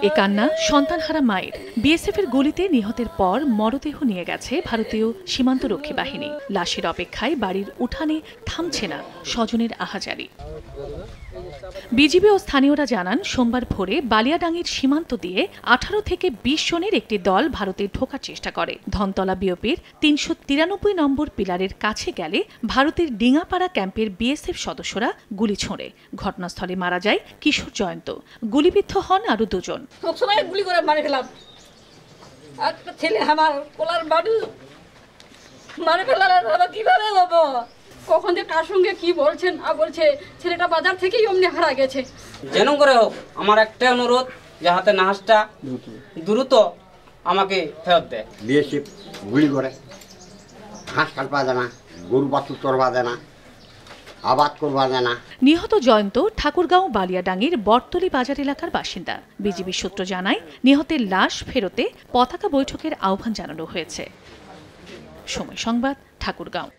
এ কান্না সন্তানহারা মায়ের। বিএসএফ এর গুলিতে নিহতের পর মরদেহ নিয়ে গেছে ভারতীয় সীমান্তরক্ষী বাহিনী। লাশের অপেক্ষায় বাড়ির উঠানে থামছে না স্বজনের আহাজারি। বিজিবি ও স্থানীয়রা জানান, সোমবার ভোরে বালিয়াডাঙ্গির সীমান্ত দিয়ে 18 থেকে 20 জনের একটি দল ভারতে ঢোকার চেষ্টা করে। ধনতলা বিওপির 393 নম্বর পিলারের কাছে গেলে ভারতের ডিঙাপাড়া ক্যাম্পের বিএসএফ সদস্যরা গুলি ছোঁড়ে। ঘটনাস্থলে মারা যায় কিশোর জয়ন্ত। গুলিবিদ্ধ হন আরো 2 জন। সবসময় গুলি করে মারে ফেলাম। একটা ছেলে আমার কোলার বাড়ি মারে ফেলার কিভাবে হবো? কখন যে কার সঙ্গে কি বলছেন না বলছে, ছেলেটা বাজার থেকেই অমনি হারা গেছে। যেন করে হোক আমার একটা অনুরোধ, যাহাতে নাহাসটা দ্রুত আমাকে ফেরত দেয়। বিএসএফ গুলি করে, হাঁস কাটবা যায় না, গরু বাছুর চড়বা যায় না, আবাদ করবা যায় না। নিহত জয়ন্ত ঠাকুরগাঁও বালিয়াডাঙ্গির বটতলী বাজার এলাকার বাসিন্দা। বিজিবি সূত্র জানায়, নিহতের লাশ ফেরতে পতাকা বৈঠকের আহ্বান জানানো হয়েছে। সময় সংবাদ, ঠাকুরগাঁও।